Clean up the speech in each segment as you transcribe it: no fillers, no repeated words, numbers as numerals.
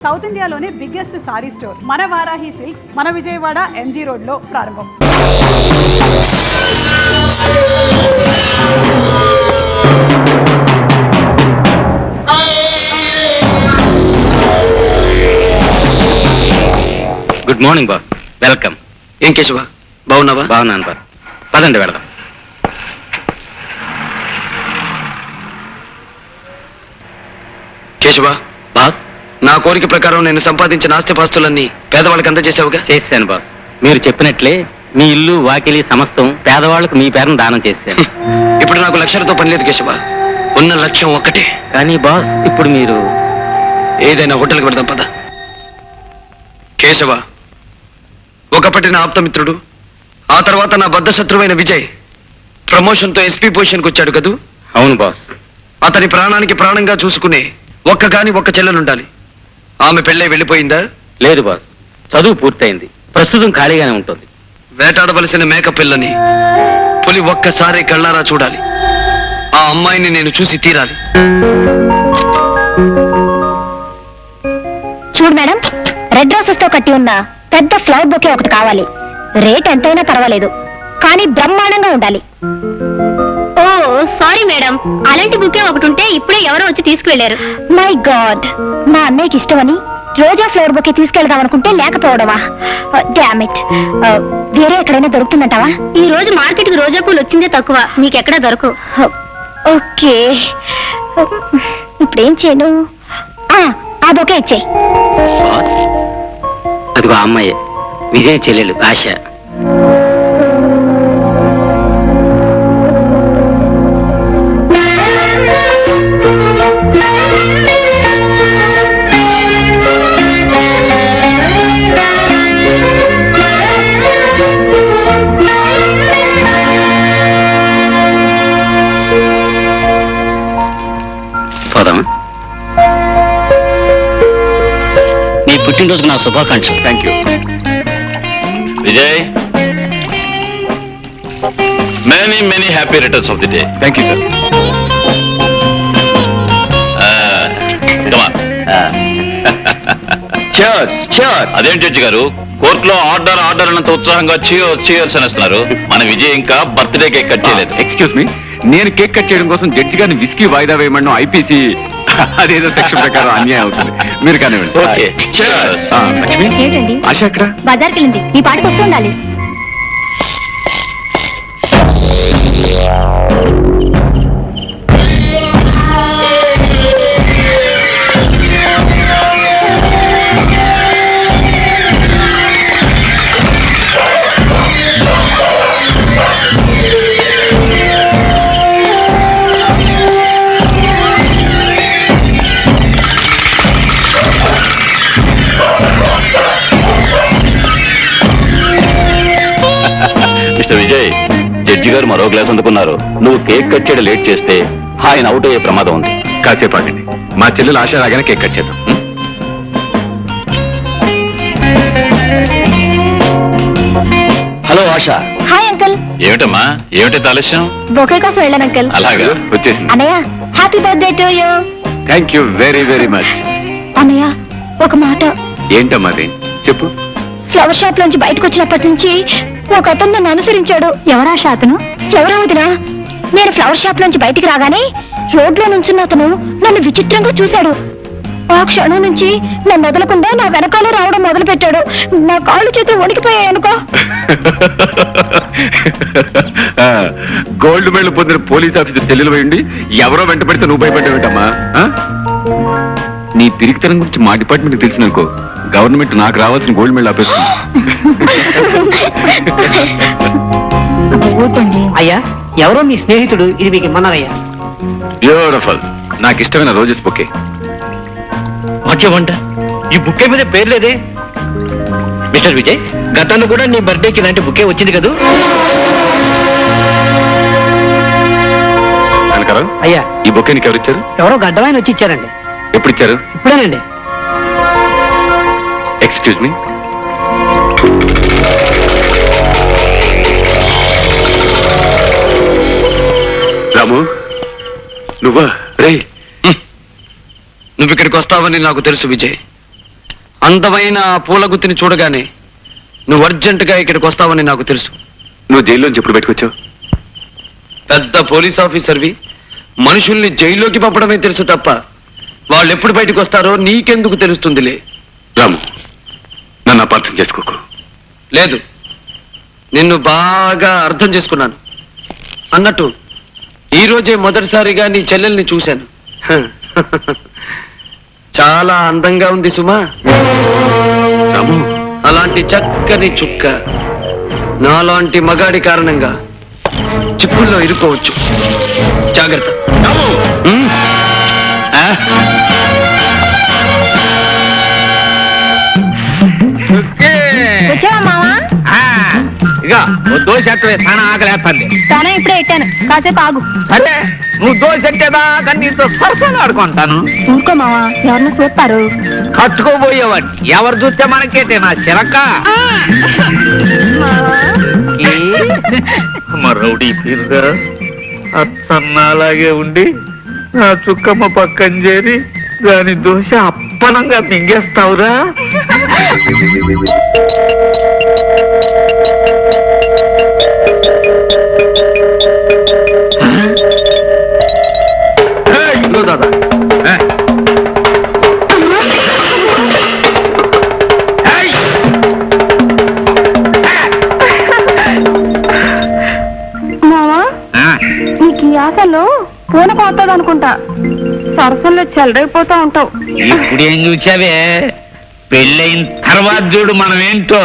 South ఇండియాలోనే biggest sorry store మన Varahi silks మన విజయవాడ ఎంజీ రోడ్ లో ప్రారంభం. Good morning boss, welcome. ఏం కేశవ, బాగున్నావా? బాగున్నాను బాస్, పదండి వెళదాం. కేశవ బాస్, నా కోరిక ప్రకారం నేను సంపాదించిన ఆస్తిపాస్తులన్నీ పేదవాళ్ళకి అందజేసావుగా? చేశాను బాస్. మీరు చెప్పినట్లే మీ ఇల్లు వాకిలి సమస్తం పేదవాళ్ళకు మీ పేరును దానం చేశాను. ఇప్పుడు నాకు లక్ష్యాలతో పని లేదు కేశవ, ఉన్న లక్ష్యం ఒక్కటే. కానీ బాస్, ఇప్పుడు మీరు ఏదైనా హోటల్కి పెడదాం పద. కేశవ, ఒకప్పటి నా ఆప్తమిత్రుడు, ఆ తర్వాత నా బద్ధ శత్రువైన విజయ్ ప్రమోషన్తో ఎస్పీ పొజిషన్కి వచ్చాడు కదూ? అవును బాస్. అతని ప్రాణానికి ప్రాణంగా చూసుకునే ఒక్క చెల్లెలుండాలి. ఆమె పెళ్ళై వెళ్ళిపోయిందా? లేదు బాస్, చదువు పూర్తయింది, ప్రస్తుతం ఖాళీగానే ఉంటుంది. వేటాడవలసిన మేక పిల్లని పులి ఒక్కసారి కళ్ళారా చూడాలి. ఆ అమ్మాయిని నేను చూసి తీరాలి. చూడు మేడం, రెడ్ రోసెస్ తో కట్టి ఉన్న పెద్ద ఫ్లవర్ బొకే ఒకటి కావాలి. రేట్ ఎంతైనా పర్వాలేదు, కానీ బ్రహ్మాండంగా ఉండాలి. ఓ సారీ మేడం, అలాంటి బుకే ఒకటి ఉంటే ఇప్పుడే ఎవరో వచ్చి తీసుకువెళ్లారు. మై గాడ్, మా అన్నయ్యకి ఇష్టమని రోజా ఫ్లవర్ బొకే తీసుకెళ్దాం అనుకుంటే లేకపోవడమా? Damn it. వేరే ఎక్కడైనా దొరుకుతుందంటావా? ఈ రోజు మార్కెట్ కి రోజా పూలు వచ్చిందే తక్కువ, మీకెక్కడా దొరకవు. ఓకే, ఇప్పుడేం చేయను? ఆ బొకే ఇచ్చేయి. బాస్, అదిగో ఆ అమ్మాయి, విజయ్ చెల్లెలు ఆశ. నీ పుట్టినరోజుకు నా శుభాకాంక్షలు. Thank you Vijay. Many happy returns of the day. Thank you sir. అదేంటి జడ్జి గారు, కోర్టులో ఆర్డర్ అన్నంత ఉత్సాహంగా చీయర్స్ అనేస్తున్నారు. మన విజయ్ ఇంకా బర్త్డే కేక్ కట్ చేయలేదు. ఎక్స్క్యూజ్ మీ, నేను కేక్ కట్ చేయడం కోసం జడ్జి గారిని విస్కీ వాయిదా వేయమన్నా ఐపీసీ అదేదో సెక్షన్ ప్రకారం అన్యాయం అవుతుంది. మీరు కానివ్వండి. ఓకే, లక్ష్మి, ఏంటండి ఆశ ఎక్కడ? బజార్కి వెళ్ళింది, ఈ పాటికి వస్తూ ఉండాలి. విజయ్, జడ్జి గారు మరో గ్లాస్ అందుకున్నారు. నువ్వు కేక్ కట్ చేయడం లేట్ చేస్తే ఆయన అవుట్ అయ్యే ప్రమాదం ఉంది. కాసేపు ఆగండి, మా చెల్లెలు ఆశ రాగానే కేక్ కట్ చేద్దాం. హలో ఆశ. Hi uncle. ఏమిటమ్మా, ఏమిటి ఆలస్యం? బొకే కోసం వెళ్ళాను అంకుల్. అలాగా, వచ్చేసింది. అన్నయ్య, happy birthday to you. Thank you very very much. అన్నయ్య, ఒక మాట. ఏంటమ్మా అది, చెప్పు. ఫ్లవర్ షాప్ నుంచి బయటకు వచ్చినప్పటి నుంచి ఒక అతను నన్ను అనుసరించాడు. ఎవరా అతను? ఎవరా వదినా? నేను ఫ్లవర్ షాప్ నుంచి బయటికి రాగానే రోడ్లో నుంచున్న అతను నన్ను విచిత్రంగా చూశాడు. ఆ క్షణం నుంచి నన్ను వదలకుండా నా వెనకాలే రావడం మొదలు పెట్టాడు. నా కాళ్ళు చేతులు వణికిపోయాయి అనుకో. గోల్డ్ మెడల్ పొందిన పోలీస్ ఆఫీసర్ చెల్లెలు పోయింది, ఎవరో వెంట పెడితే నువ్వు భయపడ్డావేంటమ్మా? నీ పిరికితనం గురించి మా డిపార్ట్మెంట్కి తెలిసిందనుకో, గవర్నమెంట్ నాకు రావాల్సిన గోల్డ్ మెడల్ ఆపేస్తుంది. అయ్యా, ఎవరో మీ స్నేహితుడు ఇది మీకు ఇమ్మన్నారయ్యా. బ్యూటిఫుల్, నాకు ఇష్టమైన రోజెస్ బొకే. వాక్యమంట, ఈ బుక్కే మీద పేరు లేదే. మిస్టర్ విజయ్, గతాన్ని కూడా నీ బర్త్డేకి ఇలాంటి బుక్కే వచ్చింది కదూ? కనకరావు, అయ్యా, ఈ బొకే నీకు ఎవరు ఇచ్చారు? ఎవరో గడ్డవాయన వచ్చి ఇచ్చారండి. ఎప్పుడు ఇచ్చారు? ఇప్పుడేనండి. Excuse me. రాము, నువ్వా? రే, నువ్వు ఇక్కడికి వస్తావని నాకు తెలుసు విజయ్. అందమైన ఆ పూల గుత్తిని చూడగానే నువ్వు అర్జెంటుగా ఇక్కడికి వస్తావని నాకు తెలుసు. నువ్వు జైల్లోంచి ఎప్పుడు పెట్టుకొచ్చావు? పెద్ద పోలీస్ ఆఫీసర్వి, మనుషుల్ని జైల్లోకి పంపడమే తెలుసు తప్ప వాళ్ళు ఎప్పుడు బయటకు వస్తారో నీకెందుకు తెలుస్తుందిలే. రాము, నన్ను అపార్థం చేసుకోకు. లేదు, నిన్ను బాగా అర్థం చేసుకున్నాను. అన్నట్టు ఈ రోజే మొదటిసారిగా నీ చెల్లెల్ని చూశాను. చాలా అందంగా ఉంది సుమా. రాము, అలాంటి చక్కని చుక్క నాలాంటి మగాడి కారణంగా చిక్కుల్లో ఇరుకోవచ్చు. జాగ్రత్త. ఉమ్. వచ్చావా మావా? ఇక దోశ చాలా ఆకలేస్తుంది. తానే ఇప్పుడే పెట్టాను, కాసేపు ఆగు. సరే, నువ్వు దోశ ఎట్టేదా కానీ నీతో సరసంగా ఆడుకుంటాను. ఊరుకో మావా, ఎవరిని చూస్తారు. కట్టుకోబోయేవాడు ఎవరు చూస్తే మనకేటే నా చిలక. రౌడీ పీరుగా అత్తన్నాలాగే ఉండి నా చుక్కమ్మ పక్కన చేరి దాని దోశ అప్పనంగా మింగేస్తావురా. దాదా మావా, నీకు ఈ ఆశలో పూన పోతుంది అనుకుంటా. సరసంలో చెల్లరైపోతా ఉంటావు. ఇప్పుడేం చూసావే, పెళ్ళైన తర్వాత చూడు మనం ఏంటో.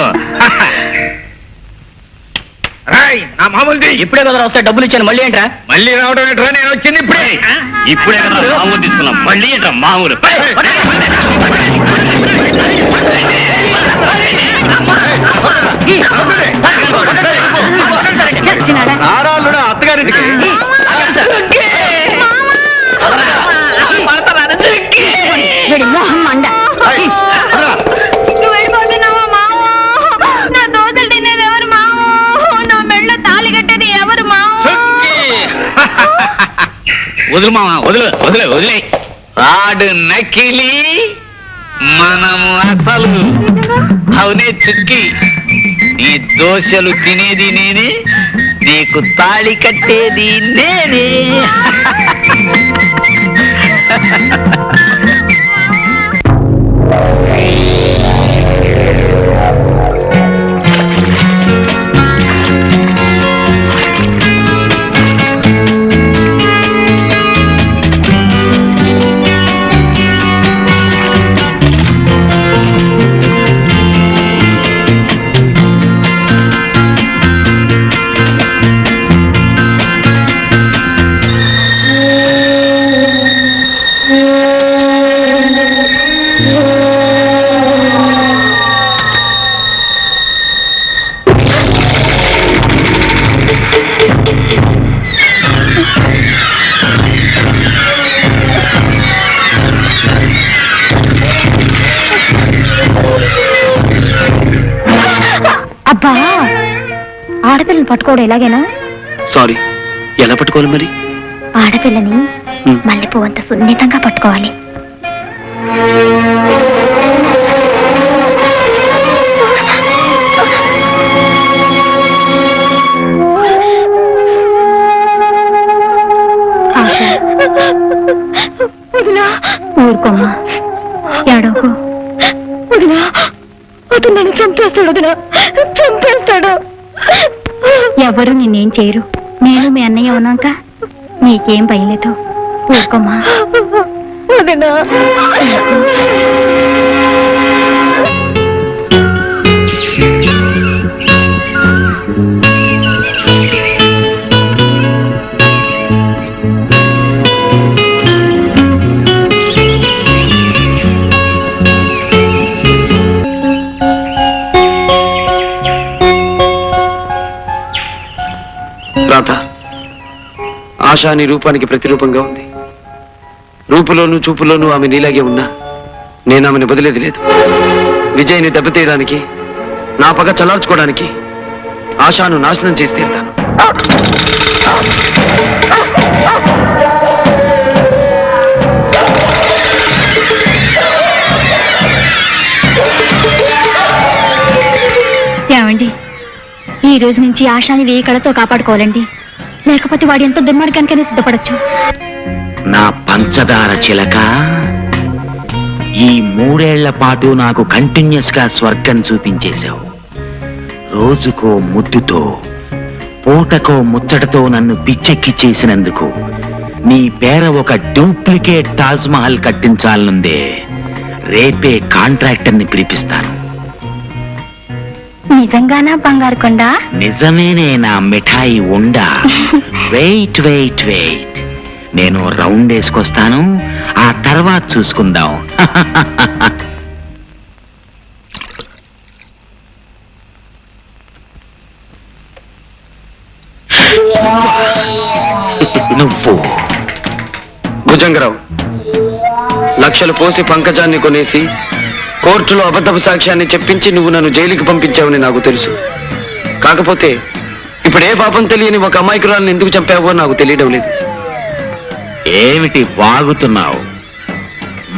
నా మామూలు ఇప్పుడే కదా వస్తే డబ్బులు ఇచ్చాను, మళ్ళీ ఏంట్రా? మళ్ళీ రావడం ఏంట్రా? నేను వచ్చింది ఇప్పుడే. ఇప్పుడే కదా మామూలు తీసుకున్నాం, మళ్ళీ ఏంట్రా మామూలు? ఆరాలుడా అత్తగారింటికి. వీడి మొహం మండ. నువ్వు వెళ్ళిపోతున్నావా మావా? నా దోశలు తినేది ఎవరు మావా? నా మెళ్ళ తాళి కట్టేది ఎవరు మావా? వదులు మామ, వదులు వదిలే వదిలే. ఆడు నకిలీ, మనము అసలు. అవునే చుక్కి, నీ దోశలు తినేది నేనే, నీకు తాళి కట్టేది నేనే. అబ్బా, ఆడపిల్లని పట్టుకోవడం ఎలాగేనా? సారీ, ఎలా పట్టుకోవాలి మరి? ఆడపిల్లని మల్లెపువ్వు అంత సున్నితంగా పట్టుకోవాలి. ఊరుకోమ్మా, ఏడవకు. అతను నన్ను చంపేస్తాడు, వదినా, చంపేస్తాడు. ఎవరు నిన్నేం చేయరు. నేను మీ అన్నయ్య ఉన్నాక నీకేం భయలేదు. ఊరుకోమ్మా. వదినా, రాధ, ఆశ నీ రూపానికి ప్రతిరూపంగా ఉంది. రూపులోను చూపులోనూ ఆమె నీలాగే ఉన్నా నేను ఆమెను వదిలేది లేదు. విజయ్ని దెబ్బతీయడానికి, నా పగ చల్లార్చుకోవడానికి ఆశను నాశనం చేసి తీరుతాను. ఈ రోజు నుంచి ఆశాని వేయి కళతో కాపాడుకోవాలండి, లేకపోతే వాడు ఎంతో దుర్మార్గానికైనా సిద్ధపడచ్చు. నా పంచదార చిలక, ఈ 3 ఏళ్ల పాటు నాకు కంటిన్యూస్ గా స్వర్గం చూపించేశావు. రోజుకో ముద్దుతో, పూటకో ముచ్చటతో నన్ను పిచ్చెక్కి చేసినందుకు నీ పేర ఒక డూప్లికేట్ తాజ్ మహల్ కట్టించాలనుందే. రేపే కాంట్రాక్టర్ని పిలిపిస్తాను. నిజంగానా బంగారు కొండ? నిజమేనే నా మిఠాయి ఉండా. వెయిట్ వెయిట్ వెయిట్, నేను రౌండ్ వేసుకొస్తాను, ఆ తర్వాత చూసుకుందాం. నువ్వు భుజంగరావు, లక్షలు పోసి పంకజాన్ని కొనేసి కోర్టులో అబద్ధపు సాక్ష్యాన్ని చెప్పించి నువ్వు నన్ను జైలుకి పంపించావని నాకు తెలుసు. కాకపోతే ఇప్పుడు ఏ పాపం తెలియని ఒక అమాయకురాలను ఎందుకు చంపావో నాకు తెలియడం లేదు. ఏమిటి వాగుతున్నావు?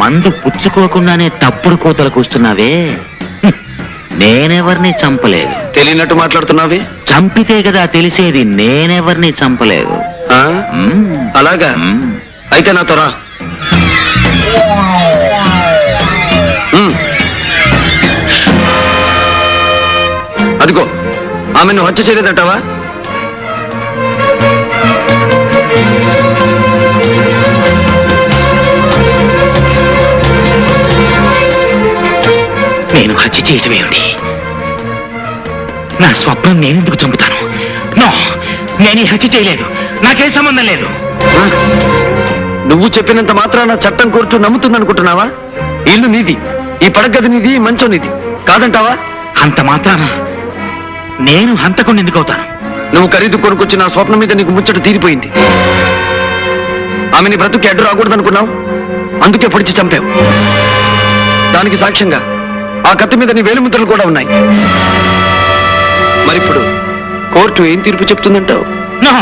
మందు పుచ్చుకోకుండానే తప్పుడు కోతలకు వస్తున్నావే. నేనెవరిని చంపలేదు. తెలియనట్టు మాట్లాడుతున్నావే. చంపితే కదా తెలిసేది. నేనెవరిని చంపలేదు. ఆ? మ్మ్. అలాగా? మ్మ్. అయితే నాతో రా. అదిగో, ఆమెను హత్య చేయలేదంటావా? నేను హత్య చేయటమేమిటి? నా స్వప్నం నేనెందుకు చంపుతాను? నో, నేను ఈ హత్య చేయలేదు. నాకేం సంబంధం లేదు. ఆ? నువ్వు చెప్పినంత మాత్రాన చట్టం కోర్టు నమ్ముతుందనుకుంటున్నావా? ఇల్లు నీది, ఈ పడగది నీది, మంచం నీది కాదంటావా? అంత మాత్రాన నేను హంతకుండా ఎందుకు అవుతాను? నువ్వు ఖరీదు కొనుక్కొచ్చి నా స్వప్నం మీద నీకు ముచ్చట తీరిపోయింది. ఆమెని బ్రతుకి అడ్డు రాకూడదనుకున్నావు, అందుకే పొడిచి చంపావు. దానికి సాక్ష్యంగా ఆ కత్తి మీద నీ వేలిముద్రలు కూడా ఉన్నాయి. మరిప్పుడు కోర్టు ఏం తీర్పు చెప్తుందంటావు? నో,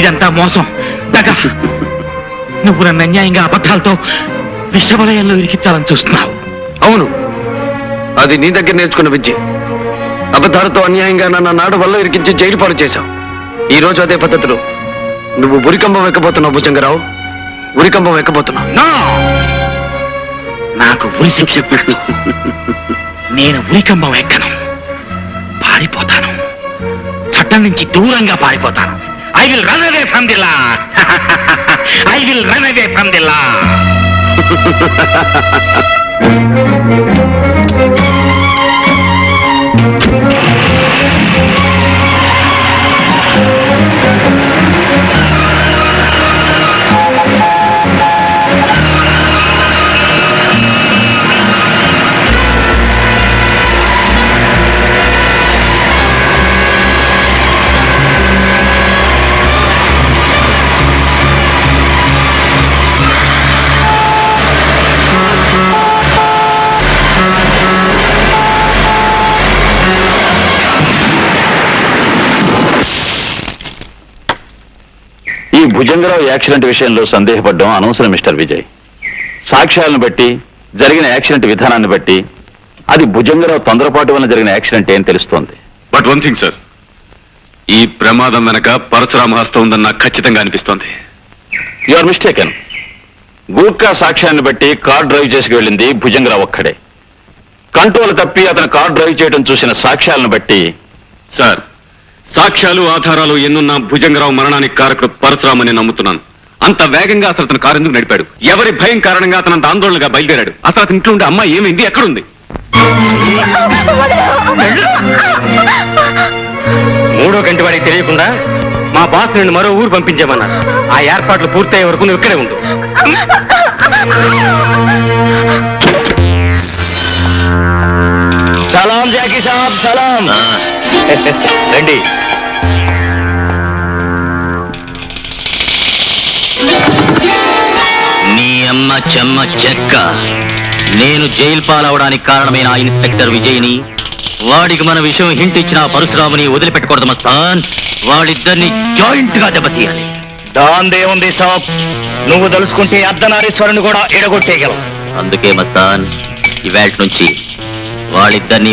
ఇదంతా మోసం, దగ. నువ్వు నన్ను అన్యాయంగా అబద్ధాలతో విషవలయంలో ఇరికించాలని చూస్తున్నావు. అవును, అది నీ దగ్గర నేర్చుకున్న విద్య. అబద్ధాలతో అన్యాయంగా నన్ను నాడు వల్ల ఇరికించి జైలు పాలు చేశావు. ఈ రోజు అదే పద్ధతిలో నువ్వు ఉరికంబం ఎక్కబోతున్నావు భుజంగరావు. ఉరికంబం ఎక్కబోతున్నావు. నో, నాకు ఉరి శిక్ష పెట్టు. నేను ఉరికంబం ఎక్కను, పారిపోతాను. చట్టం నుంచి దూరంగా పారిపోతాను. I will run away from the law. I will run away from the law. ఈ భుజంగరావు యాక్సిడెంట్ విషయంలో సందేహపడ్డం అనవసరం మిస్టర్ విజయ్. సాక్ష్యాలను బట్టి, జరిగిన యాక్సిడెంట్ విధానాన్ని బట్టి అది భుజంగరావు తొందరపాటు వల్ల జరిగిన యాక్సిడెంట్ ఏం తెలుస్తోంది. బట్ వన్ థింగ్ సార్, ఈ ప్రమాదం వెనక పరశురామ హస్తం ఉందని నాకు ఖచ్చితంగా అనిపిస్తోంది. You are mistaken. గూర్ఖా సాక్ష్యాన్ని బట్టి కార్ డ్రైవ్ చేసుకు వెళ్ళింది భుజంగరావు ఒక్కడే. కంట్రోల్ తప్పి అతను కార్ డ్రైవ్ చేయడం చూసిన సాక్ష్యాలను బట్టి సార్, సాక్ష్యాలు ఆధారాలు ఎన్నున్నా భుజంగరావు మరణానికి కారకుడు పరశురామని నమ్ముతున్నాను. అంత వేగంగా అసలు అతను కారు ఎందుకు నడిపాడు? ఎవరి భయం కారణంగా అతను అంత ఆందోళనగా బయలుదేరాడు? అసలు అతని ఇంట్లో ఉండే అమ్మాయి ఏమైంది? ఎక్కడుంది? 3వ గంట వాడికి తెలియకుండా మా బాస్ నిన్ను మరో ఊరు పంపించామన్నారు. ఆ ఏర్పాట్లు పూర్తయ్యే వరకు నువ్వు ఇక్కడే ఉండు. సలాం జాకీ సాబ్, సలాం. రండి. నీ అమ్మ చెమ్మ చెక్క. నేను జైలు పాలవడానికి కారణమైన ఆ ఇన్స్పెక్టర్ విజయ్ని, వాడికి మన విషయం హింట్ ఇచ్చిన పరశురాముని వదిలిపెట్టకూడదు మస్తాన్. వాళ్ళిద్దరిని జాయింట్ గా దెబ్బతీయాలి. దాందేముంది సాబ్, నువ్వు తలుసుకుంటే అర్ధనారీశ్వరుని కూడా ఎడగొట్టేయగలవు. అందుకే మస్తాన్, ఇవాళ నుంచి వాళ్ళిద్దరిని